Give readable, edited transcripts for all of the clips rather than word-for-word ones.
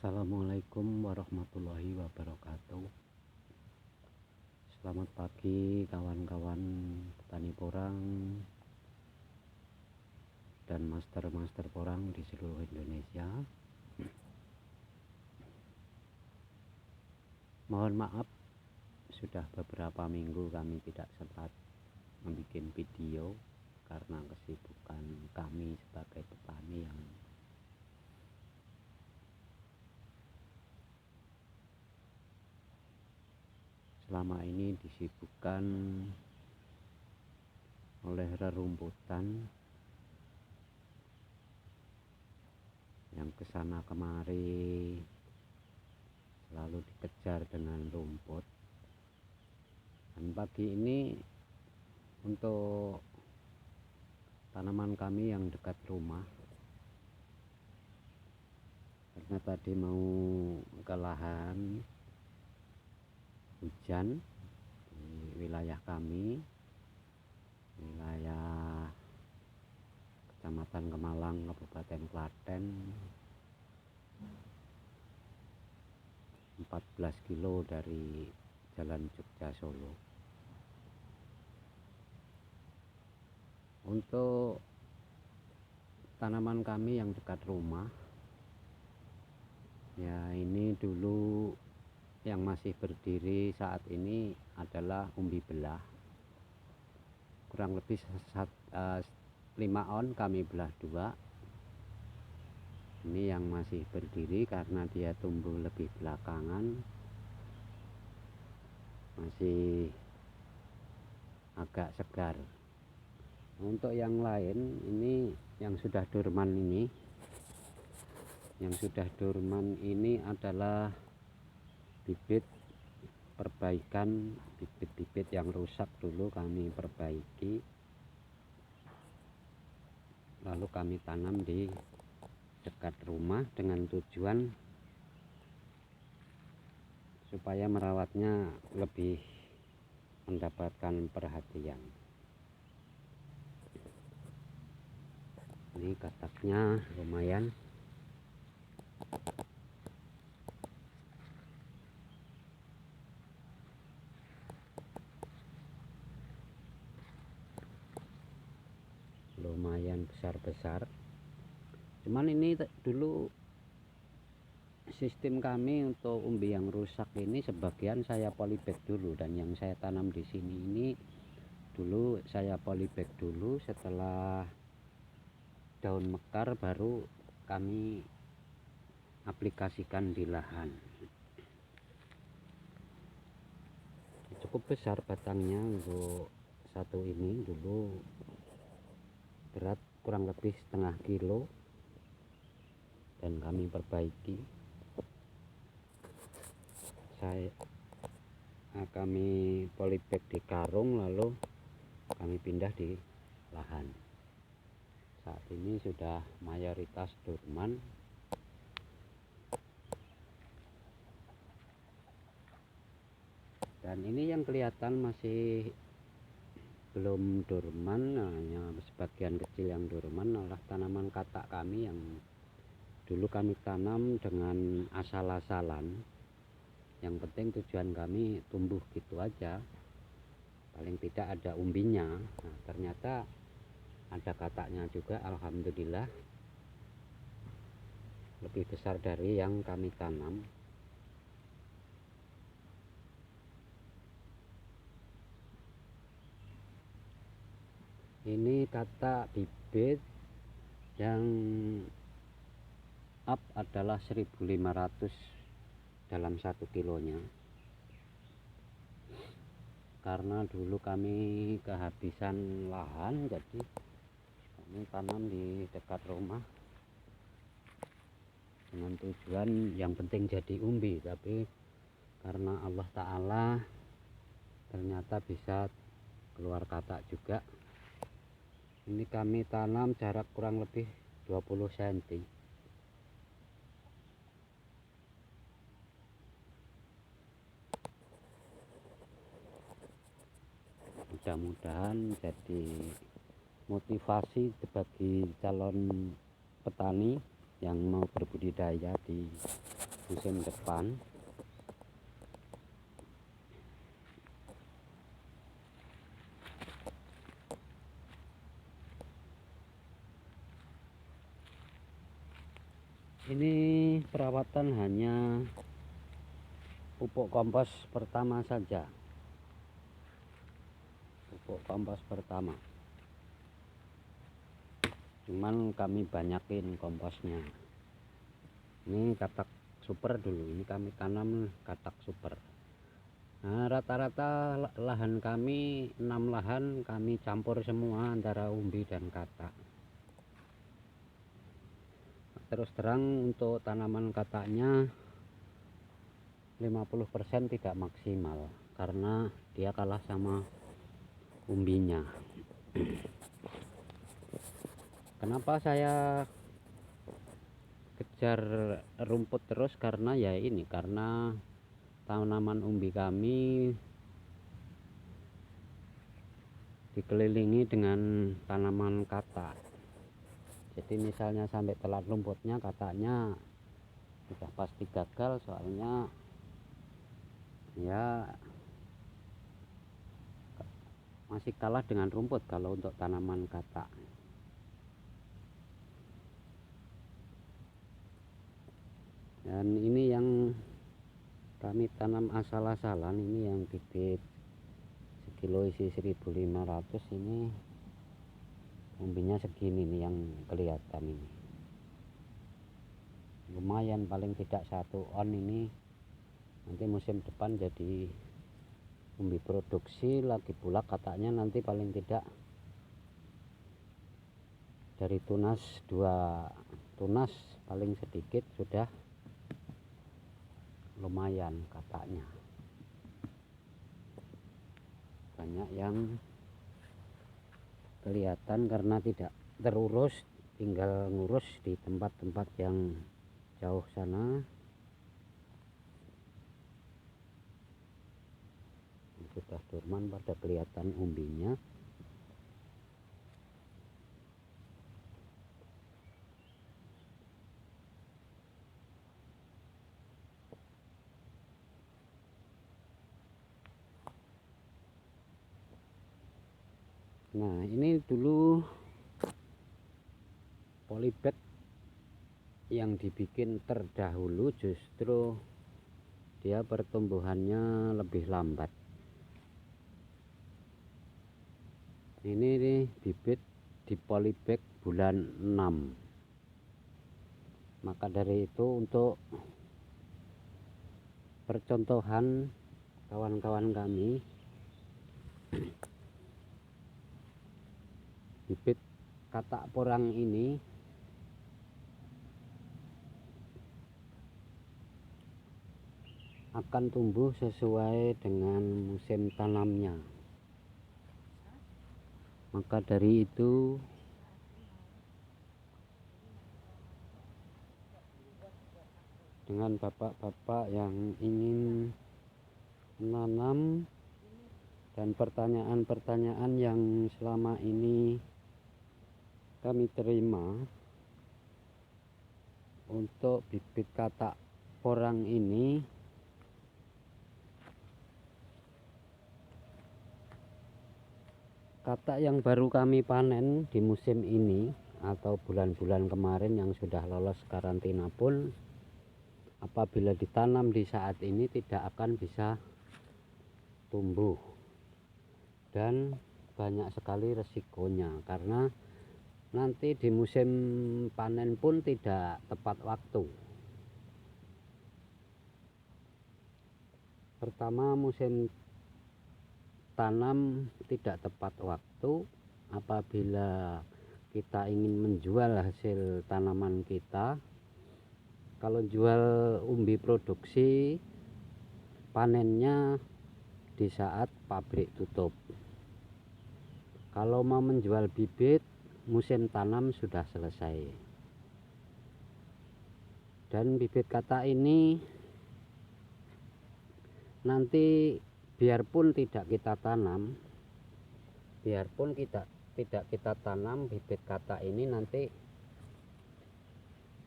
Assalamualaikum warahmatullahi wabarakatuh. Selamat pagi kawan-kawan petani porang dan master-master porang di seluruh Indonesia. Mohon maaf, sudah beberapa minggu kami tidak sempat membuat video karena kesibukan kami sebagai petani yang selama ini disibukkan oleh rerumputan yang kesana kemari, selalu dikejar dengan rumput. Dan pagi ini untuk tanaman kami yang dekat rumah, karena tadi mau ke lahan hujan di wilayah kami, wilayah Kecamatan Kemalang, Kabupaten Klaten, 14 kilo dari Jalan Jogja Solo. Untuk tanaman kami yang dekat rumah, ya ini dulu yang masih berdiri saat ini adalah umbi belah. Kurang lebih 5 on kami belah 2. Ini yang masih berdiri karena dia tumbuh lebih belakangan, masih agak segar. Untuk yang lain, ini yang sudah dorman ini adalah bibit perbaikan, bibit-bibit yang rusak dulu kami perbaiki, lalu kami tanam di dekat rumah dengan tujuan supaya merawatnya lebih mendapatkan perhatian. Ini kataknya lumayan. Lumayan besar-besar. Cuman ini dulu sistem kami untuk umbi yang rusak ini sebagian saya polybag dulu, dan yang saya tanam di sini ini dulu saya polybag dulu, setelah daun mekar baru kami aplikasikan di lahan. Cukup besar batangnya untuk satu ini, dulu berat kurang lebih setengah kilo, dan kami perbaiki. Kami polybag di karung, lalu kami pindah di lahan. Saat ini sudah mayoritas dorman. Dan ini yang kelihatan masih belum dorman, hanya sebagian kecil yang dorman adalah tanaman katak kami yang dulu kami tanam dengan asal-asalan. Yang penting tujuan kami tumbuh gitu aja, paling tidak ada umbinya. Nah, ternyata ada kataknya juga, alhamdulillah lebih besar dari yang kami tanam. Ini katak bibit yang up adalah 1.500 dalam 1 kilonya, karena dulu kami kehabisan lahan, jadi kami tanam di dekat rumah dengan tujuan yang penting jadi umbi. Tapi karena Allah Ta'ala ternyata bisa keluar katak juga. Ini kami tanam jarak kurang lebih 20 cm. Mudah-mudahan jadi motivasi bagi calon petani yang mau berbudidaya di musim depan. Ini perawatan hanya pupuk kompos pertama saja, pupuk kompos pertama, cuman kami banyakin komposnya. Ini katak super dulu, ini kami tanam katak super. Nah, rata-rata lahan kami 6 lahan kami campur semua antara umbi dan katak. Terus terang untuk tanaman kataknya 50% tidak maksimal karena dia kalah sama umbinya. Kenapa saya kejar rumput terus? Karena ya ini, karena tanaman umbi kami dikelilingi dengan tanaman katak. Jadi misalnya sampai telat rumputnya, kataknya sudah pasti gagal, soalnya ya masih kalah dengan rumput kalau untuk tanaman katak. Dan ini yang kami tanam asal-asalan, ini yang bibit sekilo isi 1.500, ini umbinya segini nih yang kelihatan ini. Lumayan, paling tidak 1 on ini nanti musim depan jadi umbi produksi. Lagi pula kataknya nanti paling tidak dari tunas 2 tunas paling sedikit sudah lumayan kataknya. Banyak yang kelihatan karena tidak terurus, tinggal ngurus di tempat-tempat yang jauh sana. Sudah dorman pada kelihatan umbinya. Nah, ini dulu polybag yang dibikin terdahulu justru dia pertumbuhannya lebih lambat. Ini nih bibit di polybag bulan 6. Maka dari itu, untuk percontohan kawan-kawan kami, bibit katak porang ini akan tumbuh sesuai dengan musim tanamnya. Maka dari itu dengan bapak-bapak yang ingin menanam dan pertanyaan-pertanyaan yang selama ini kami terima untuk bibit katak porang ini, katak yang baru kami panen di musim ini atau bulan-bulan kemarin yang sudah lolos karantina pun, apabila ditanam di saat ini tidak akan bisa tumbuh dan banyak sekali resikonya, karena nanti di musim panen pun tidak tepat waktu. Pertama, musim tanam tidak tepat waktu. Apabila kita ingin menjual hasil tanaman kita, kalau jual umbi produksi, panennya di saat pabrik tutup. Kalau mau menjual bibit, musim tanam sudah selesai. Dan bibit katak ini nanti biarpun tidak kita tanam, bibit katak ini nanti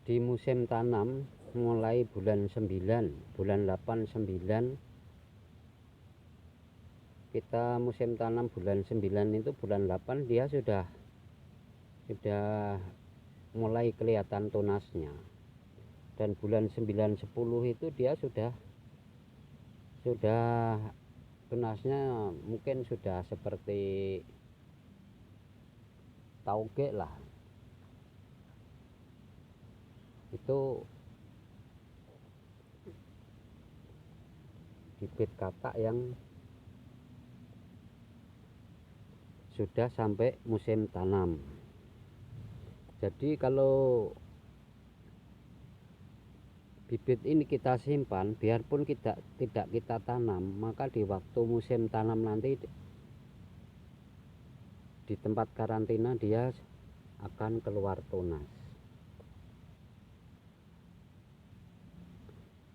di musim tanam mulai bulan 9, bulan 8, 9 kita musim tanam bulan 9 itu bulan 8 dia sudah mulai kelihatan tunasnya, dan bulan 9, 10 itu dia sudah tunasnya mungkin sudah seperti tauge lah. Itu bibit katak yang sudah sampai musim tanam. Jadi kalau bibit ini kita simpan, biarpun tidak kita tanam, maka di waktu musim tanam nanti di tempat karantina dia akan keluar tunas.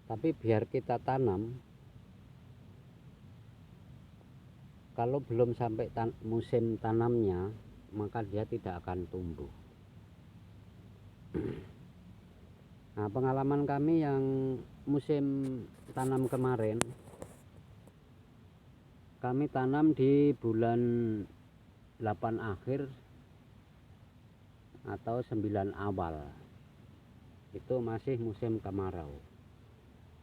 Tapi biar kita tanam, kalau belum sampai musim tanamnya, maka dia tidak akan tumbuh. Nah, pengalaman kami yang musim tanam kemarin, kami tanam di bulan 8 akhir atau 9 awal. Itu masih musim kemarau.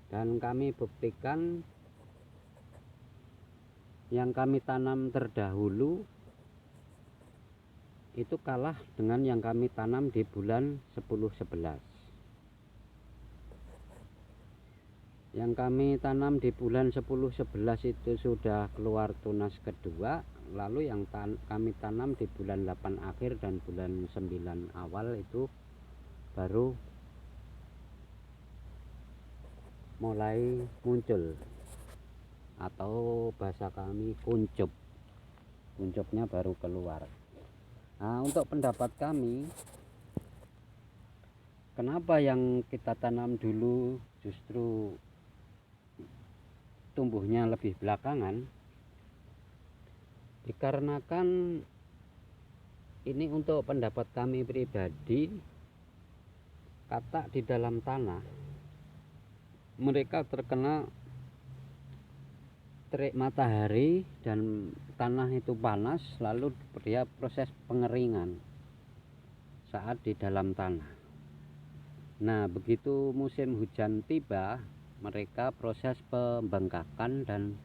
Dan kami buktikan yang kami tanam terdahulu itu kalah dengan yang kami tanam di bulan 10-11. Yang kami tanam di bulan 10-11 itu sudah keluar tunas kedua, lalu yang kami tanam di bulan 8 akhir dan bulan 9 awal itu baru mulai muncul, atau bahasa kami kuncup. Kuncupnya baru keluar. Nah, untuk pendapat kami, kenapa yang kita tanam dulu justru tumbuhnya lebih belakangan? Dikarenakan ini untuk pendapat kami pribadi, katak di dalam tanah mereka terkena terik matahari dan tanah itu panas, lalu dia proses pengeringan saat di dalam tanah. Nah, begitu musim hujan tiba, mereka proses pembengkakan dan